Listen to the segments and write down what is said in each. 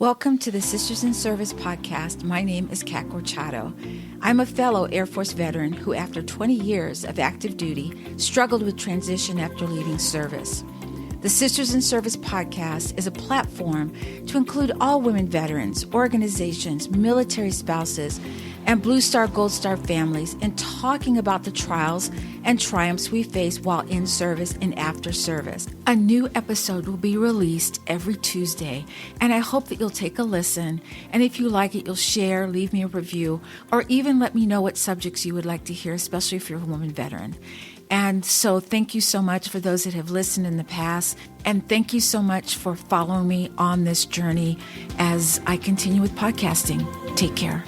Welcome to the Sisters in Service podcast. My name is Kat Corchado. I'm a fellow Air Force veteran who, after 20 years of active duty, struggled with transition after leaving service. The Sisters in Service podcast is a platform to include all women veterans, organizations, military spouses, and Blue Star, Gold Star families in talking about the trials and triumphs we face while in service and after service. A new episode will be released every Tuesday, and I hope that you'll take a listen. And if you like it, you'll share, leave me a review, or even let me know what subjects you would like to hear, especially if you're a woman veteran. And so thank you so much for those that have listened in the past. And thank you so much for following me on this journey as I continue with podcasting. Take care.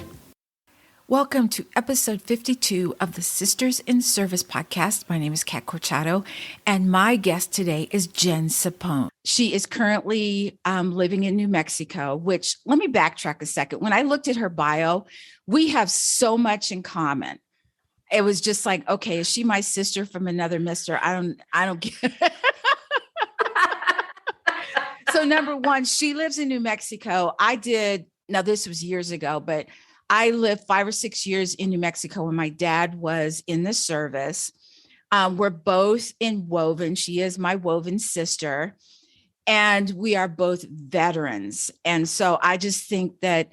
Welcome to episode 52 of the Sisters in Service podcast. My name is Kat Corchado, and my guest today is Jen Zappone. She is currently living in New Mexico, which, let me backtrack a second. When I looked at her bio, we have so much in common. It was just like, okay, is she my sister from another mister? I don't get it. So number one, she lives in New Mexico. Now this was years ago, but I lived 5 or 6 years in New Mexico when my dad was in the service. We're both in Woven. She is my Woven sister, and we are both veterans. And so I just think that,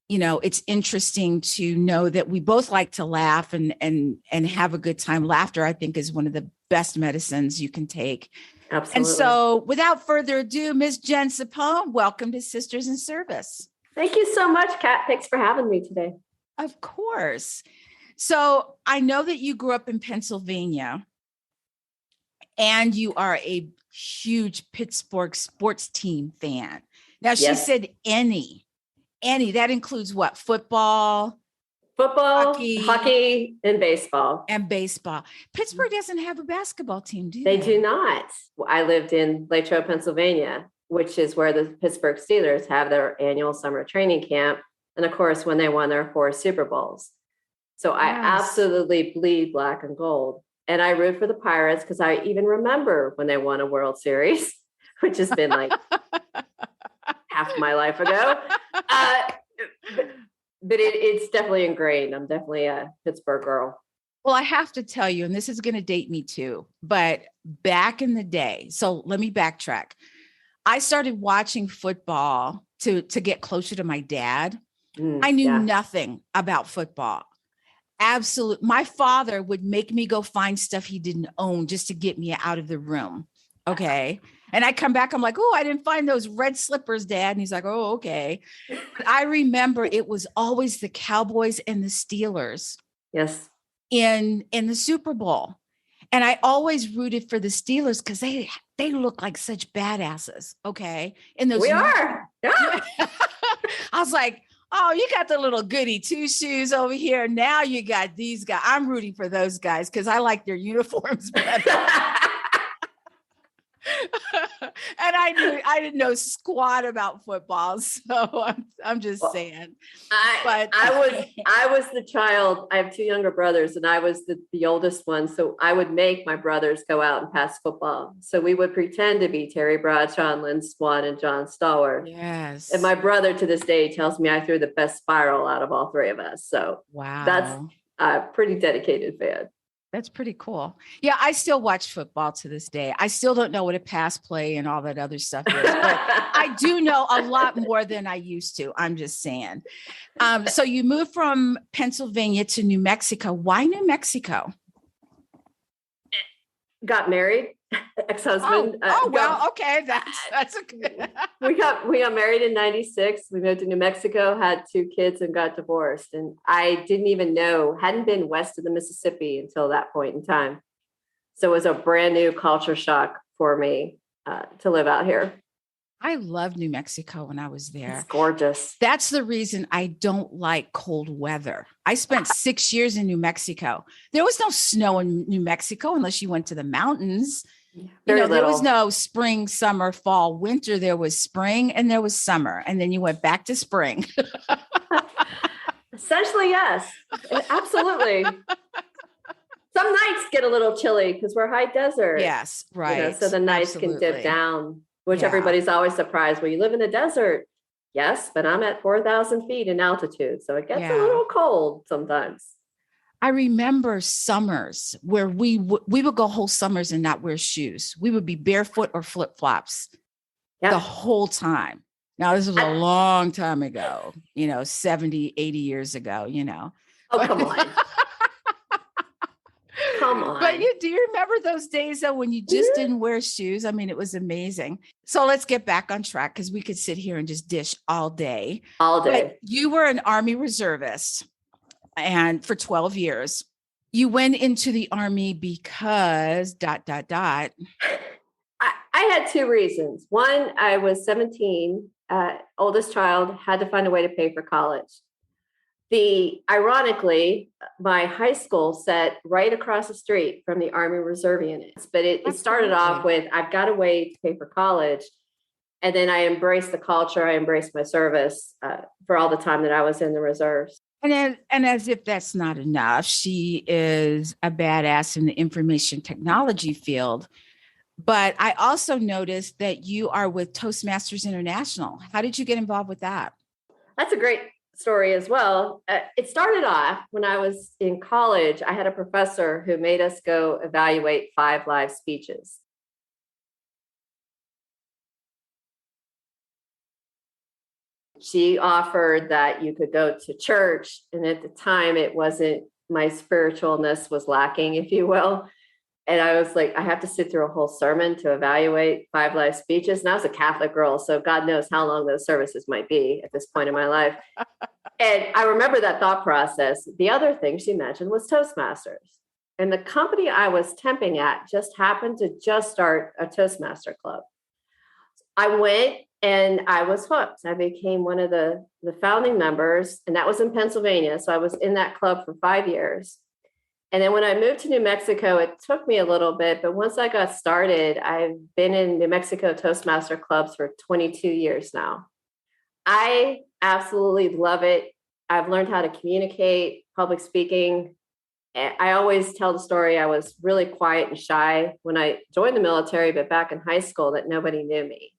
you know, it's interesting to know that we both like to laugh and have a good time. Laughter, I think, is one of the best medicines you can take. Absolutely. And so without further ado, Ms. Jen Zappone, welcome to Sisters in Service. Thank you so much, Kat. Thanks for having me today. Of course. So I know that you grew up in Pennsylvania and you are a huge Pittsburgh Sports Team fan. Now, she said any, that includes what? Football, hockey, and baseball. Pittsburgh doesn't have a basketball team, do they? They do not. I lived in Latrobe, Pennsylvania, which is where the Pittsburgh Steelers have their annual summer training camp. And of course, when they won their 4 Super Bowls. So I absolutely bleed black and gold. And I root for the Pirates because I even remember when they won a World Series, which has been like half my life ago. But it's definitely ingrained. I'm definitely a Pittsburgh girl. Well, I have to tell you, and this is going to date me too, but back in the day, so let me backtrack. I started watching football to get closer to my dad. I knew nothing about football. Absolutely. My father would make me go find stuff he didn't own just to get me out of the room. Okay. And I come back, I'm like, oh, I didn't find those red slippers, Dad. And he's like, oh, okay. But I remember it was always the Cowboys and the Steelers. Yes. In the Super Bowl. And I always rooted for the Steelers because they look like such badasses. Okay. In those we are. Yeah. I was like, oh, you got the little goody 2 shoes over here. Now you got these guys. I'm rooting for those guys because I like their uniforms better. And I didn't know squat about football, so I'm just saying. I was the child. I have 2 younger brothers, and I was the oldest one. So I would make my brothers go out and pass football. So we would pretend to be Terry Bradshaw, Lynn Swan, and John Stallworth. Yes. And my brother to this day tells me I threw the best spiral out of all 3 of us. So wow, that's a pretty dedicated fan. That's pretty cool. Yeah, I still watch football to this day. I still don't know what a pass play and all that other stuff is, but I do know a lot more than I used to. I'm just saying. So you moved from Pennsylvania to New Mexico. Why New Mexico? Got married, ex-husband. Okay, that's okay. we got married in 96. We moved to New Mexico, had 2 kids, and got divorced. And I hadn't been west of the Mississippi until that point in time. So it was a brand new culture shock for me to live out here. I loved New Mexico when I was there. It's gorgeous. That's the reason I don't like cold weather. I spent 6 years in New Mexico. There was no snow in New Mexico unless you went to the mountains. There was no spring, summer, fall, winter. There was spring and there was summer. And then you went back to spring. Essentially, yes. Absolutely. Some nights get a little chilly because we're high desert. Yes, right. So the nights can dip down, which everybody's always surprised. Well, you live in the desert. Yes, but I'm at 4,000 feet in altitude, so it gets a Yeah. little cold sometimes. I remember summers where we would go whole summers and not wear shoes. We would be barefoot or flip-flops the whole time. Now, this was a long time ago, 70, 80 years ago, Oh, come on. Come on. But do you remember those days though, when you just didn't wear shoes? I mean, it was amazing. So let's get back on track because we could sit here and just dish all day. All day. But you were an Army reservist and for 12 years. You went into the Army because ... I had two reasons. One, I was 17, oldest child, had to find a way to pay for college. Ironically, my high school sat right across the street from the Army Reserve units, but it started off with, I've got a way to pay for college. And then I embraced the culture. I embraced my service for all the time that I was in the reserves. And as if that's not enough, she is a badass in the information technology field. But I also noticed that you are with Toastmasters International. How did you get involved with that? That's a great story as well. It started off when I was in college. I had a professor who made us go evaluate 5 live speeches. She offered that you could go to church. And at the time, it wasn't, my spiritualness was lacking, if you will. And I was like, I have to sit through a whole sermon to evaluate 5 live speeches. And I was a Catholic girl, so God knows how long those services might be at this point in my life. And I remember that thought process. The other thing she mentioned was Toastmasters. And the company I was temping at just happened to just start a Toastmaster club. I went and I was hooked. I became one of the founding members, and that was in Pennsylvania. So I was in that club for 5 years. And then when I moved to New Mexico, it took me a little bit, but once I got started, I've been in New Mexico Toastmaster clubs for 22 years now. I absolutely love it. I've learned how to communicate, public speaking. I always tell the story. I was really quiet and shy when I joined the military, but back in high school that nobody knew me.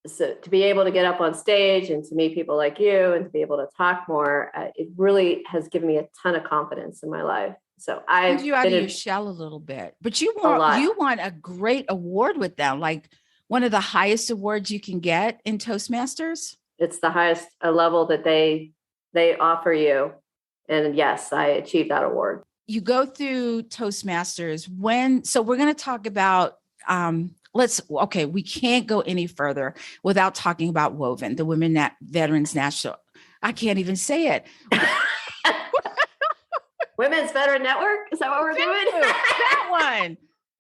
So to be able to get up on stage and to meet people like you and to be able to talk more, it really has given me a ton of confidence in my life. So I've you out of your shell a little bit, but you won a great award with them, like one of the highest awards you can get in Toastmasters. It's the highest level that they offer you. And yes, I achieved that award. You go through Toastmasters so we're going to talk about, we can't go any further without talking about Woven, the Women Veterans National. I can't even say it. Women's Veteran Network? Is that what we're doing? That one.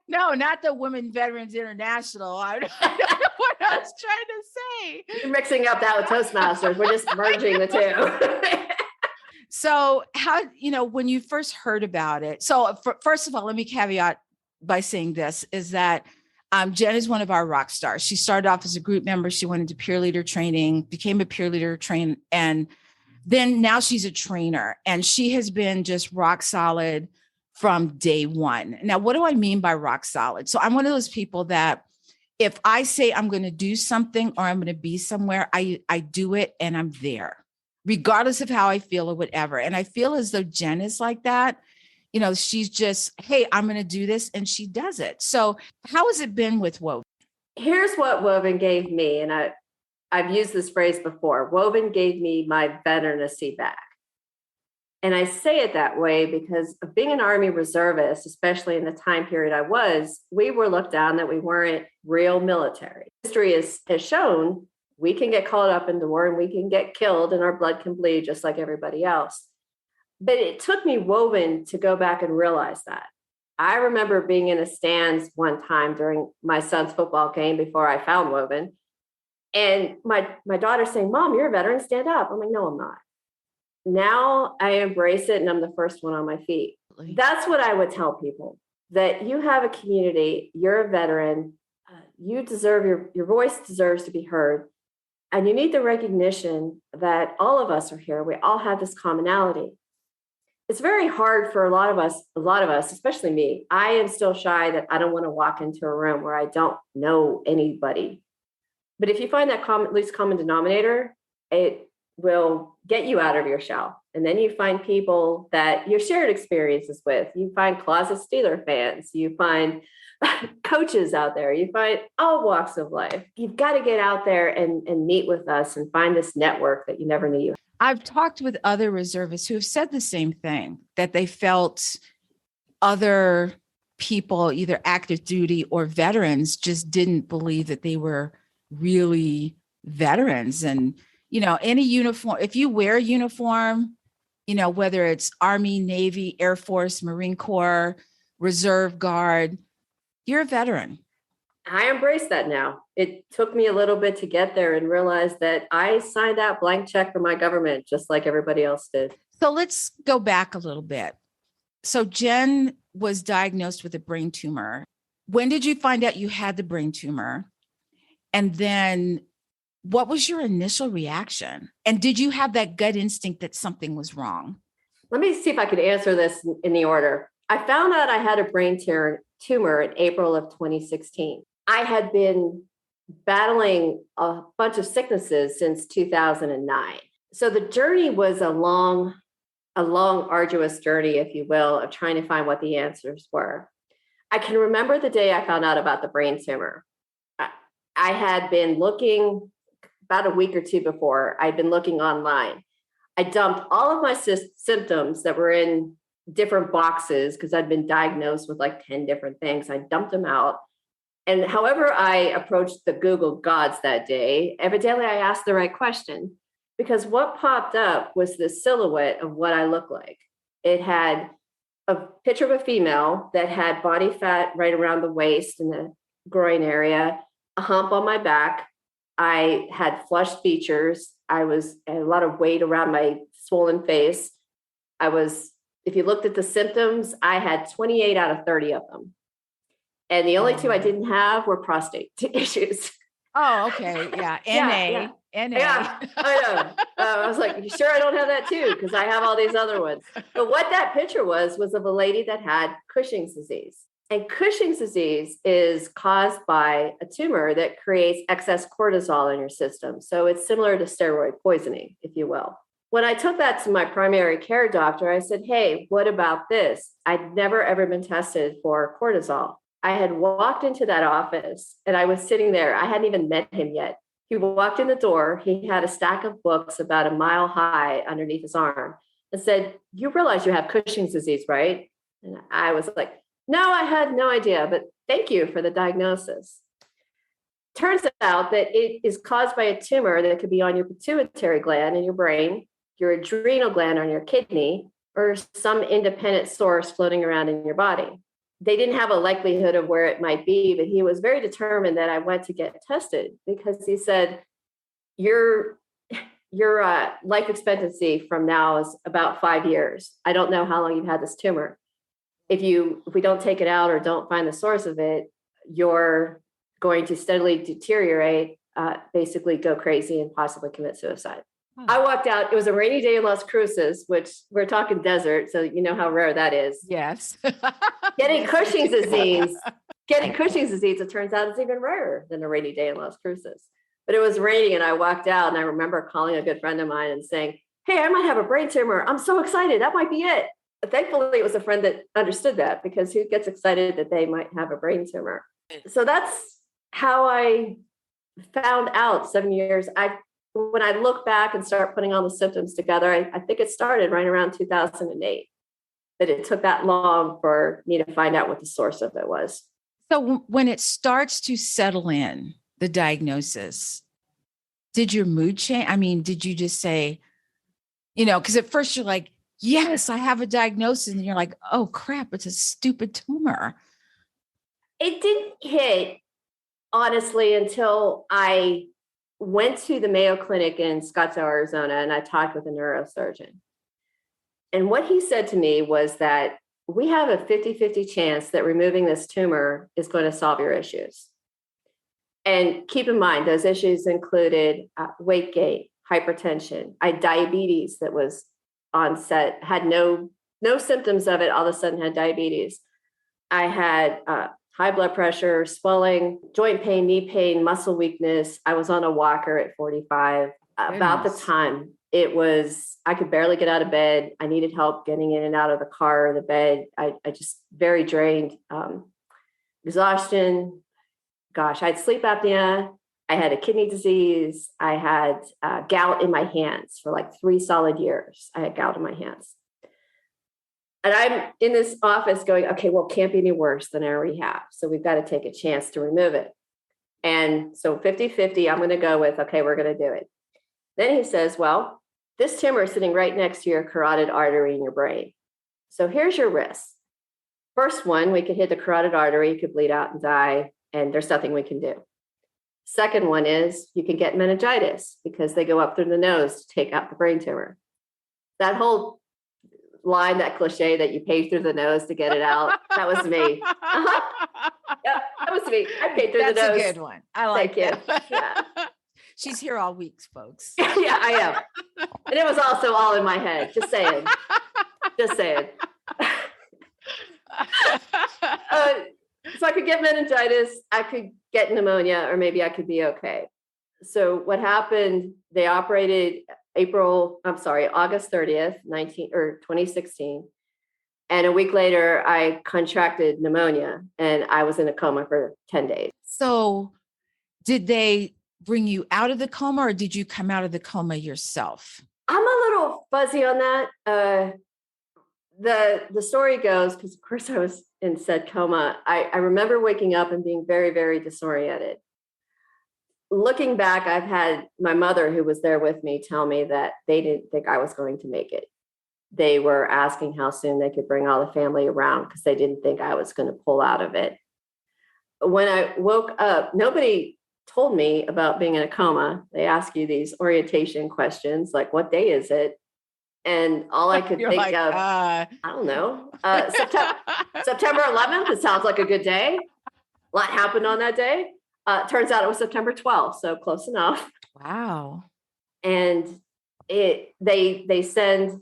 No, not the Women Veterans International. I don't know what I was trying to say. You're mixing up that with Toastmasters. We're just merging the two. So how, when you first heard about it, so first of all, let me caveat by saying this, is that Jen is one of our rock stars. She started off as a group member. She went into peer leader training, became a peer leader trainer, and then now she's a trainer. And she has been just rock solid from day one. Now, what do I mean by rock solid? So I'm one of those people that if I say I'm going to do something or I'm going to be somewhere, I do it and I'm there, regardless of how I feel or whatever. And I feel as though Jen is like that. She's just, hey, I'm going to do this. And she does it. So how has it been with Woven? Here's what Woven gave me. And I've used this phrase before. Woven gave me my veterancy back. And I say it that way because of being an Army reservist, especially in the time period I was, we were looked down that we weren't real military. History has shown we can get caught up in the war and we can get killed and our blood can bleed just like everybody else. But it took me Woven to go back and realize that. I remember being in a stands one time during my son's football game before I found Woven. And my daughter saying, Mom, you're a veteran, stand up. I'm like, no, I'm not. Now I embrace it and I'm the first one on my feet. That's what I would tell people, that you have a community, you're a veteran, you deserve, your voice deserves to be heard. And you need the recognition that all of us are here. We all have this commonality. It's very hard for a lot of us, especially me. I am still shy that I don't want to walk into a room where I don't know anybody. But if you find that least common denominator, it will get you out of your shell. And then you find people that you shared experiences with. You find closet Steeler fans. You find coaches out there. You find all walks of life. You've got to get out there and meet with us and find this network that you never knew you had. I've talked with other reservists who have said the same thing, that they felt other people, either active duty or veterans, just didn't believe that they were really veterans. And, any uniform, if you wear a uniform, whether it's Army, Navy, Air Force, Marine Corps, Reserve Guard, you're a veteran. I embrace that now. It took me a little bit to get there and realize that I signed that blank check for my government, just like everybody else did. So let's go back a little bit. So Jen was diagnosed with a brain tumor. When did you find out you had the brain tumor? And then what was your initial reaction? And did you have that gut instinct that something was wrong? Let me see if I could answer this in the order. I found out I had a brain tumor in April of 2016. I had been battling a bunch of sicknesses since 2009. So the journey was a long, arduous journey, if you will, of trying to find what the answers were. I can remember the day I found out about the brain tumor. I had been looking about a week or two before. I'd been looking online. I dumped all of my symptoms that were in different boxes because I'd been diagnosed with like 10 different things. I dumped them out. And however I approached the Google gods that day, evidently I asked the right question, because what popped up was the silhouette of what I look like. It had a picture of a female that had body fat right around the waist and the groin area, a hump on my back. I had flushed features. I had a lot of weight around my swollen face. If you looked at the symptoms, I had 28 out of 30 of them. And the only two I didn't have were prostate issues. Oh, okay. Yeah. NA. Yeah, I know. I was like, you sure I don't have that too? Because I have all these other ones. But what that picture was of a lady that had Cushing's disease. And Cushing's disease is caused by a tumor that creates excess cortisol in your system. So it's similar to steroid poisoning, if you will. When I took that to my primary care doctor, I said, hey, what about this? I'd never, ever been tested for cortisol. I had walked into that office and I was sitting there. I hadn't even met him yet. He walked in the door. He had a stack of books about a mile high underneath his arm and said, you realize you have Cushing's disease, right? And I was like, no, I had no idea, but thank you for the diagnosis. Turns out that it is caused by a tumor that could be on your pituitary gland in your brain, your adrenal gland on your kidney, or some independent source floating around in your body. They didn't have a likelihood of where it might be, but he was very determined that I went to get tested because he said, your life expectancy from now is about 5 years. I don't know how long you've had this tumor. If we don't take it out or don't find the source of it, you're going to steadily deteriorate, basically go crazy and possibly commit suicide. I walked out. It was a rainy day in Las Cruces, which we're talking desert. So you know how rare that is. Yes. Getting Cushing's disease, it turns out it's even rarer than a rainy day in Las Cruces. But it was raining and I walked out and I remember calling a good friend of mine and saying, hey, I might have a brain tumor. I'm so excited. That might be it. But thankfully, it was a friend that understood that, because who gets excited that they might have a brain tumor? So that's how I found out 7 years. When I look back and start putting all the symptoms together, I think it started right around 2008, that it took that long for me to find out what the source of it was. So when it starts to settle in, the diagnosis, did your mood change? I mean, did you just say, because at first you're like, yes, I have a diagnosis. And you're like, oh crap, it's a stupid tumor. It didn't hit, honestly, until I went to the Mayo Clinic in Scottsdale, Arizona, and I talked with a neurosurgeon. And what he said to me was that we have a 50-50 chance that removing this tumor is going to solve your issues. And keep in mind, those issues included weight gain, hypertension. I had diabetes that was had no symptoms of it, all of a sudden had diabetes. I had high blood pressure, swelling, joint pain, knee pain, muscle weakness. I was on a walker at 45. About the time I could barely get out of bed. I needed help getting in and out of the car or the bed. I just very drained, exhaustion. Gosh, I had sleep apnea. I had a kidney disease. I had gout in my hands for like 3 solid years. I had gout in my hands. And I'm in this office going, okay, well, it can't be any worse than I already have. So we've got to take a chance to remove it. And so 50-50, I'm going to go with, okay, we're going to do it. Then he says, well, this tumor is sitting right next to your carotid artery in your brain. So here's your risk. First one, we could hit the carotid artery, you could bleed out and die, and there's nothing we can do. Second one is you can get meningitis because they go up through the nose to take out the brain tumor. That whole line, that cliche that you pay through the nose to get it out, that was me. Uh-huh. Yeah, that was me. I paid through the nose. That's a good one. I like it. Yeah. She's here all week, folks. Yeah, I am. And it was also all in my head. Just saying. Just saying. So I could get meningitis, I could get pneumonia, or maybe I could be okay. So what happened, they operated August 30th, 2016. And a week later, I contracted pneumonia and I was in a coma for 10 days. So did they bring you out of the coma or did you come out of the coma yourself? I'm a little fuzzy on that. The story goes, because of course I was in said coma, I remember waking up and being very, very disoriented. Looking back, I've had my mother, who was there with me, tell me that they didn't think I was going to make it. They were asking how soon they could bring all the family around because they didn't think I was going to pull out of it. When I woke up, nobody told me about being in a coma. They ask you these orientation questions like, what day is it? And all I could think of, I don't know, September 11th. It sounds like a good day. A lot happened on that day. Turns out it was September 12th, so close enough. Wow. And they send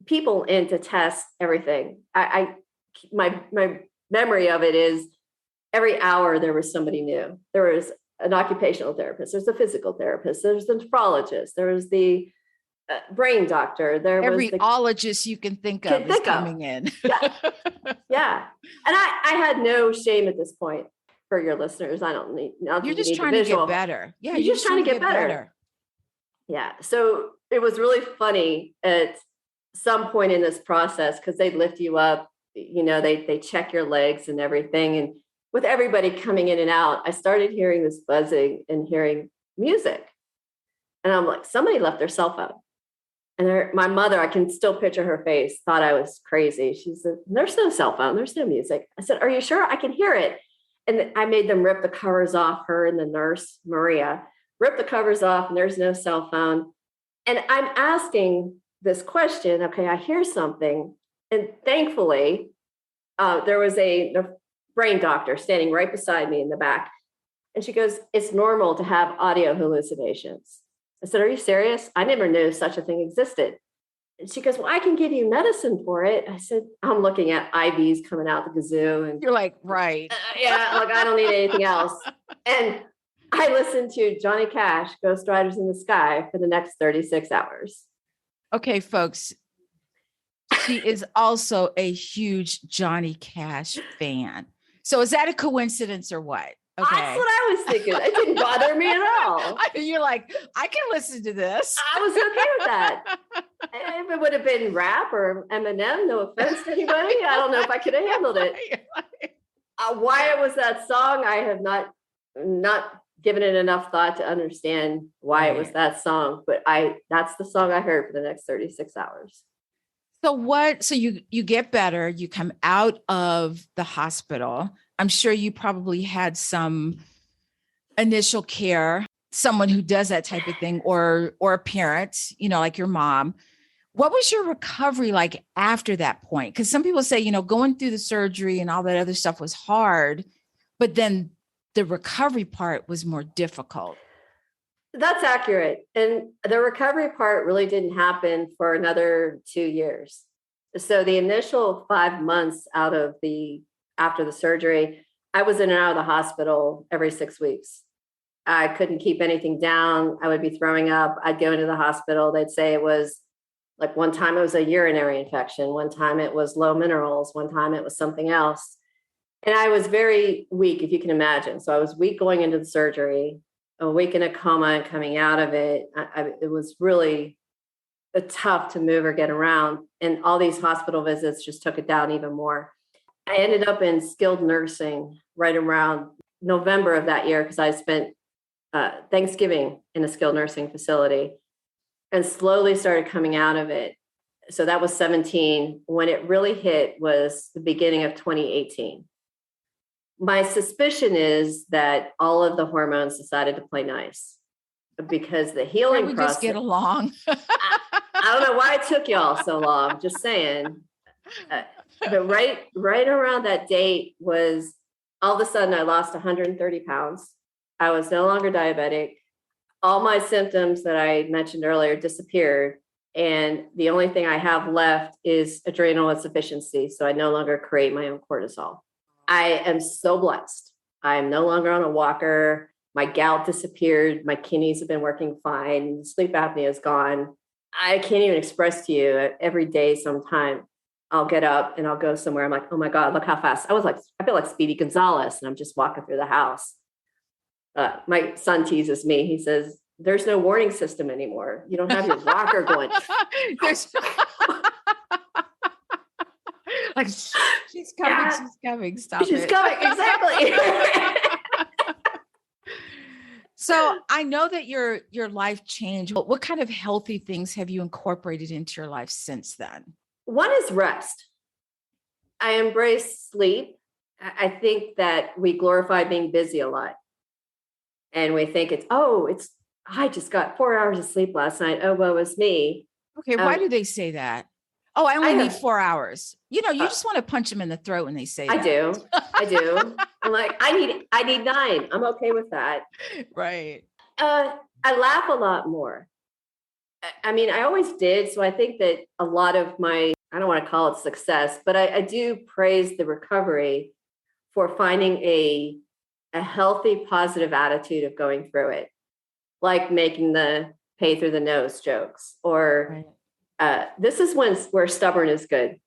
people in to test everything. My memory of it is every hour there was somebody new. There was an occupational therapist, there's a physical therapist, there's the nephrologist, there was the brain doctor, there every was the ologist you can think of is coming in. Yeah. And I had no shame at this point. For your listeners, I don't need. You're just trying to get better. Yeah, you're just trying to get better. Yeah. So it was really funny at some point in this process because they'd lift you up. You know, they check your legs and everything. And with everybody coming in and out, I started hearing this buzzing and hearing music. And I'm like, somebody left their cell phone. And my mother, I can still picture her face, thought I was crazy. She said, "There's no cell phone. There's no music." I said, "Are you sure? I can hear it." And I made them rip the covers off, her and the nurse, Maria, rip the covers off, and there's no cell phone. And I'm asking this question, okay, I hear something. And thankfully, there was a brain doctor standing right beside me in the back. And she goes, "It's normal to have audio hallucinations." I said, "Are you serious? I never knew such a thing existed." And she goes, "Well, I can give you medicine for it." I said, I'm looking at IVs coming out the kazoo. And you're like, right. Yeah, like I don't need anything else. And I listened to Johnny Cash, Ghost Riders in the Sky for the next 36 hours. Okay, folks. She is also a huge Johnny Cash fan. So is that a coincidence or what? Okay. That's what I was thinking. It didn't bother me at all. You're like, I can listen to this. I was okay with that. If it would have been rap or Eminem, no offense to anybody, I don't know if I could have handled it. Why it was that song, I have not given it enough thought to understand why it was that song. But that's the song I heard for the next 36 hours. So you get better, you come out of the hospital. I'm sure you probably had some initial care, someone who does that type of thing, or a parent, like your mom. What was your recovery like after that point? Because some people say, going through the surgery and all that other stuff was hard, but then the recovery part was more difficult. That's accurate. And the recovery part really didn't happen for another 2 years. So the initial 5 months after the surgery, I was in and out of the hospital every 6 weeks. I couldn't keep anything down. I would be throwing up. I'd go into the hospital. They'd say it was like one time it was a urinary infection. One time it was low minerals. One time it was something else. And I was very weak, if you can imagine. So I was weak going into the surgery, a week in a coma and coming out of it. It was really tough to move or get around. And all these hospital visits just took it down even more. I ended up in skilled nursing right around November of that year because I spent Thanksgiving in a skilled nursing facility and slowly started coming out of it. So that was 17. When it really hit was the beginning of 2018. My suspicion is that all of the hormones decided to play nice because the healing we process. Just get along. I don't know why it took y'all so long. Just saying. But right around that date was all of a sudden I lost 130 pounds. I was no longer diabetic. All my symptoms that I mentioned earlier disappeared. And the only thing I have left is adrenal insufficiency. So I no longer create my own cortisol. I am so blessed. I am no longer on a walker. My gout disappeared. My kidneys have been working fine. Sleep apnea is gone. I can't even express to you every day sometime. I'll get up and I'll go somewhere. I'm like, oh my God, look how fast. I feel like Speedy Gonzalez and I'm just walking through the house. My son teases me. He says, there's no warning system anymore. You don't have your walker going. Like, she's coming, yeah. She's coming. Stop she's it. Coming, exactly. So I know that your life changed. What kind of healthy things have you incorporated into your life since then? One is rest. I embrace sleep. I think that we glorify being busy a lot. And we think I just got 4 hours of sleep last night. Oh, well, it was me. Okay. Why do they say that? Oh, I only need 4 hours. You just want to punch them in the throat when they say that. I do. I'm like, I need 9. I'm okay with that. Right. I laugh a lot more. I mean, I always did. So I think that a lot of my, I don't want to call it success, but I do praise the recovery for finding a healthy, positive attitude of going through it. Like making the pay through the nose jokes or this is where stubborn is good.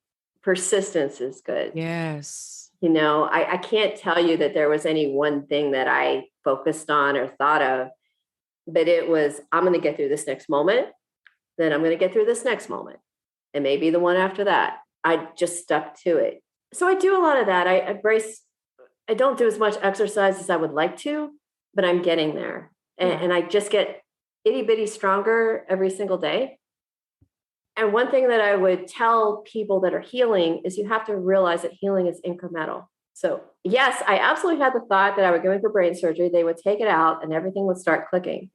Persistence is good. Yes. I can't tell you that there was any one thing that I focused on or thought of, but it was, I'm going to get through this next moment. Then I'm going to get through this next moment. And maybe the one after that. I just stuck to it. So I do a lot of that. I don't do as much exercise as I would like to, but I'm getting there. And I just get itty bitty stronger every single day. And one thing that I would tell people that are healing is you have to realize that healing is incremental. So yes, I absolutely had the thought that I would go in for brain surgery. They would take it out and everything would start clicking.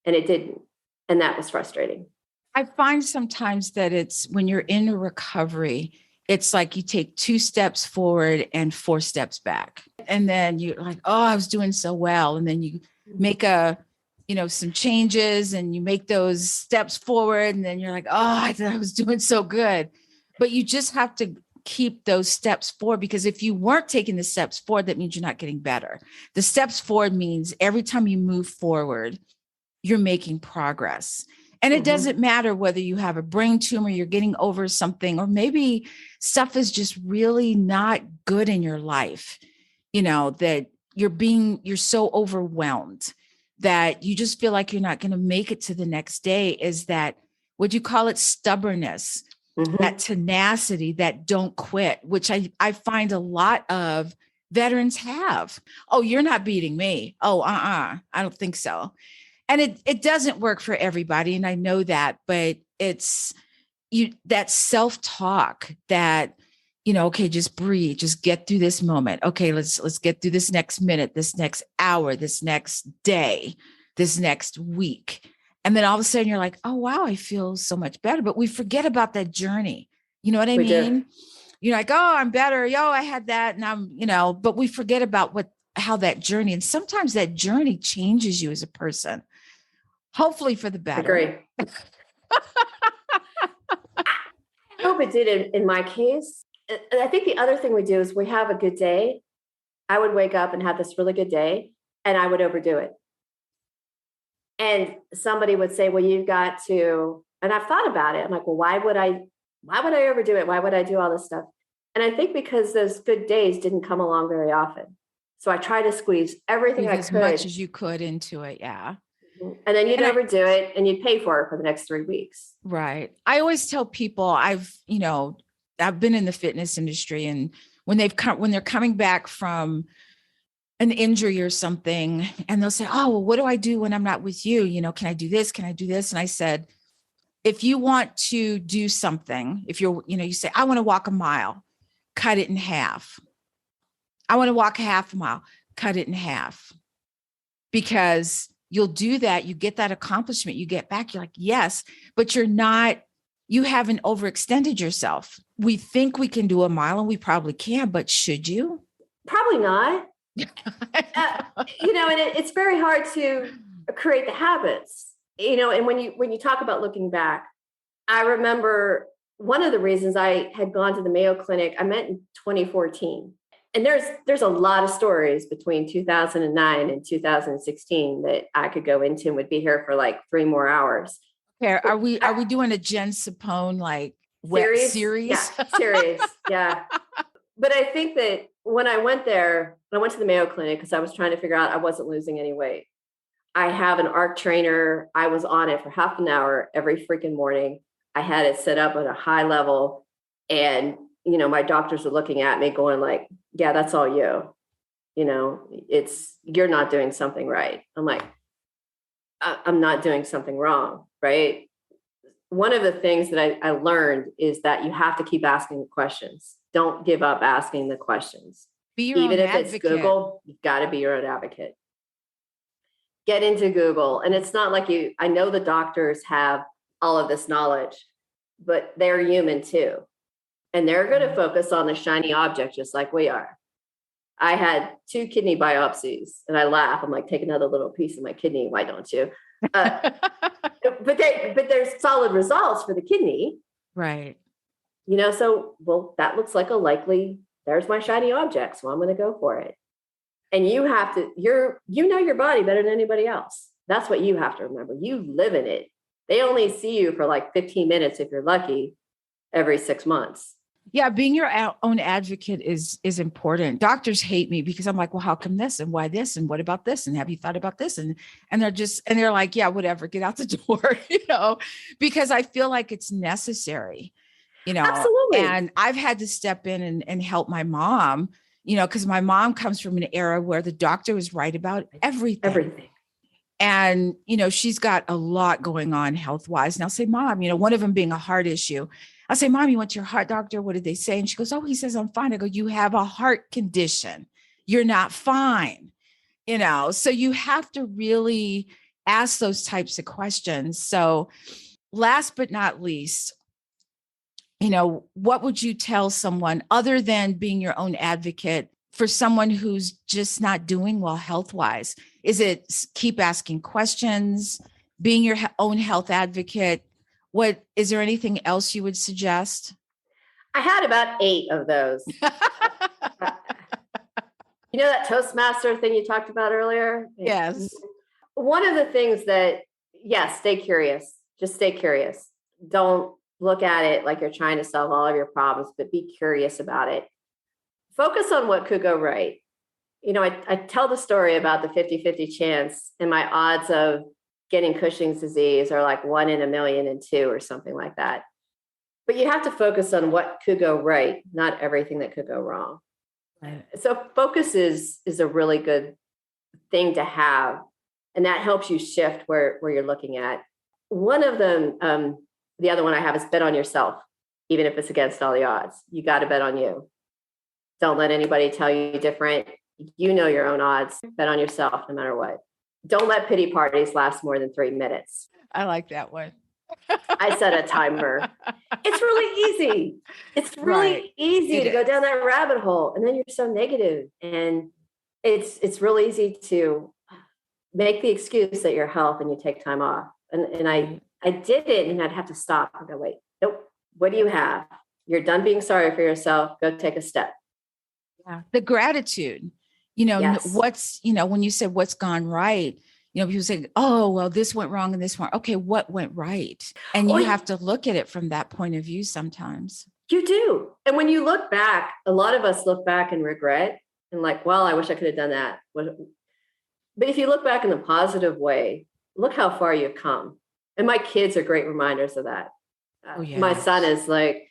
And it didn't. And that was frustrating. I find sometimes that it's when you're in a recovery, it's like you take 2 steps forward and 4 steps back. And then you're like, oh, I was doing so well. And then you make some changes and you make those steps forward. And then you're like, oh, I thought I was doing so good. But you just have to keep those steps forward, because if you weren't taking the steps forward, that means you're not getting better. The steps forward means every time you move forward, you're making progress. And it doesn't matter whether you have a brain tumor, you're getting over something, or maybe stuff is just really not good in your life, that you're so overwhelmed that you just feel like you're not going to make it to the next day. Is that, would you call it stubbornness, that tenacity, that don't quit, which I find a lot of veterans have. Oh, you're not beating me. Oh, I don't think so. And it doesn't work for everybody. And I know that, but it's that self-talk that, okay, just breathe, just get through this moment. Okay, let's get through this next minute, this next hour, this next day, this next week. And then all of a sudden you're like, oh, wow, I feel so much better. But we forget about that journey. You know what I mean? Do. You're like, oh, I'm better. Yo, I had that. And I'm, but we forget about how that journey, and sometimes that journey changes you as a person, hopefully for the better. Agree. I hope it did in my case. I think the other thing we do is we have a good day I would wake up and have this really good day and I would overdo it. And somebody would say, well, you've got to, and I've thought about it. I'm like, well, why would I overdo it? Why would I do all this stuff? And I think because those good days didn't come along very often. So I try to squeeze everything I could. As much as you could into it. Yeah. And then you'd overdo it and you'd pay for it for the next 3 weeks. Right. I always tell people I've been in the fitness industry, and when they're coming back from an injury or something, and they'll say, oh, well, what do I do when I'm not with you? Can I do this? Can I do this? And I said, if you want to do something, if you say, I want to walk a mile, cut it in half. I want to walk half a mile, cut it in half. Because you'll do that, you get that accomplishment, you get back, you're like, yes, but you haven't overextended yourself. We think we can do a mile, and we probably can, but should you? Probably not. And it's very hard to create the habits, and when you talk about looking back, I remember one of the reasons I had gone to the Mayo Clinic, I met in 2014. And there's a lot of stories between 2009 and 2016 that I could go into and would be here for like 3 more hours. Okay, are we doing a Jen Zappone web series? Yeah, series. Yeah. But I think that when I went there, I went to the Mayo Clinic because I was trying to figure out I wasn't losing any weight. I have an ARC trainer. I was on it for half an hour every freaking morning. I had it set up at a high level, and my doctors are looking at me going like, yeah, that's all you. You're not doing something right. I'm like, I'm not doing something wrong, right? One of the things that I learned is that you have to keep asking the questions. Don't give up asking the questions. Be your Even own if advocate. It's Google, you've got to be your own advocate. Get into Google. And it's not like I know the doctors have all of this knowledge, but they're human too. And they're going to focus on the shiny object, just like we are. I had 2 kidney biopsies, and I laugh. I'm like, take another little piece of my kidney. Why don't you? But there's solid results for the kidney. Right. So, well, that looks like there's my shiny object. So I'm going to go for it. And you have to, you know your body better than anybody else. That's what you have to remember. You live in it. They only see you for like 15 minutes, if you're lucky, every 6 months. Yeah, being your own advocate is important. Doctors hate me because I'm like, well, how come this, and why this, and what about this, and have you thought about this? And they're like, yeah, whatever, get out the door, because I feel like it's necessary, Absolutely. And I've had to step in and help my mom, because my mom comes from an era where the doctor was right about everything. And, she's got a lot going on health-wise. And I'll say, Mom, one of them being a heart issue. I'll say, Mom, you went to your heart doctor? What did they say? And she goes, oh, he says I'm fine. I go, you have a heart condition. You're not fine. So you have to really ask those types of questions. So last but not least, what would you tell someone other than being your own advocate for someone who's just not doing well health-wise? Is it keep asking questions, being your own health advocate? Is there anything else you would suggest? I had about 8 of those. That Toastmaster thing you talked about earlier? Yes. One of the things that, yes, stay curious. Just stay curious. Don't look at it like you're trying to solve all of your problems, but be curious about it. Focus on what could go right. I tell the story about the 50-50 chance, and my odds of getting Cushing's disease are like 1 in 1,000,002 or something like that. But you have to focus on what could go right, not everything that could go wrong. Right. So focus is a really good thing to have. And that helps you shift where you're looking at. One of them, the other one I have is bet on yourself, even if it's against all the odds. You got to bet on you. Don't let anybody tell you different. You know your own odds. Bet on yourself no matter what. Don't let pity parties last more than 3 minutes. I like that one. I set a timer. It's really easy. It's really easy to go down that rabbit hole. And then you're so negative. And it's really easy to make the excuse that you're health and you take time off. And I did it, and I'd have to stop and go, wait, nope. What do you have? You're done being sorry for yourself. Go take a step. Yeah. The gratitude. Yes. When you said what's gone right, people say, oh, well, this went wrong and this went, okay, what went right? And you have to look at it from that point of view sometimes. You do. And when you look back, a lot of us look back and regret and like, well, I wish I could have done that. But if you look back in a positive way, look how far you've come. And my kids are great reminders of that. Yes. My son is like,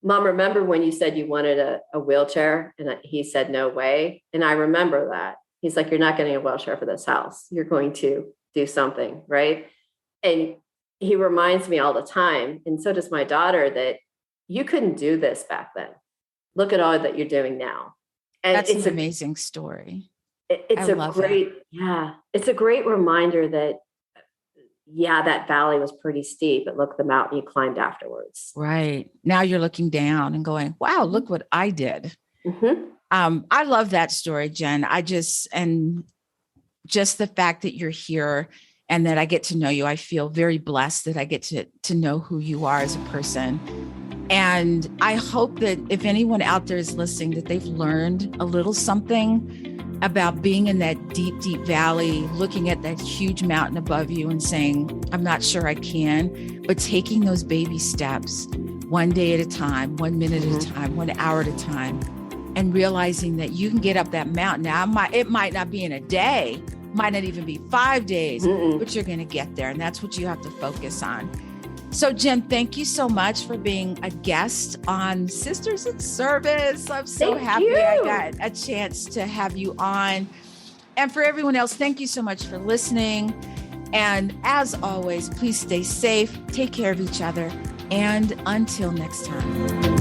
Mom, remember when you said you wanted a wheelchair? And he said, no way. And I remember that. He's like, you're not getting a wheelchair for this house. You're going to do something, right? And he reminds me all the time, and so does my daughter, that you couldn't do this back then. Look at all that you're doing now. And that's an amazing story. It's a great reminder that, that valley was pretty steep, but look, the mountain you climbed afterwards. Right. Now you're looking down and going, wow, look what I did. Mm-hmm. I love that story, Jen. And just the fact that you're here and that I get to know you, I feel very blessed that I get to know who you are as a person. And I hope that if anyone out there is listening, that they've learned a little something about being in that deep, deep valley, looking at that huge mountain above you and saying, I'm not sure I can, but taking those baby steps one day at a time, 1 minute at a time, 1 hour at a time, and realizing that you can get up that mountain. Now, it might not be in a day, might not even be 5 days, but you're going to get there. And that's what you have to focus on. So, Jen, thank you so much for being a guest on Sisters in Service. I'm so happy I got a chance to have you on. And for everyone else, thank you so much for listening. And as always, please stay safe, take care of each other, and until next time.